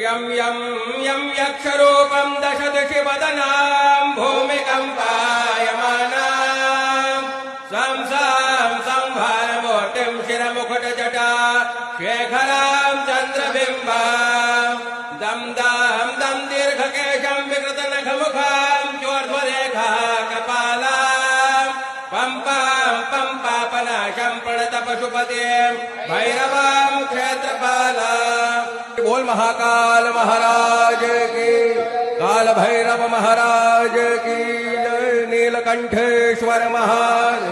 यं यं यं यक्षरूपं दशदिशि वदनां भूमिकम्पायमानां स्वं सां संभारमूर्तिं शिरमुकुटजटा शेखरां चन्द्रबिम्बां दं दां दं दीर्घकेशं विकृतनखमुखां चोर्ध्वरेखा कपालां पम्पां पम्पापनाशं प्रणतपशुपतिं भैरवां क्षेत्रपालां। बोल महाकाल महाराज की, काल भैरव महाराज की जय, नीलकंठेश्वर महाराज।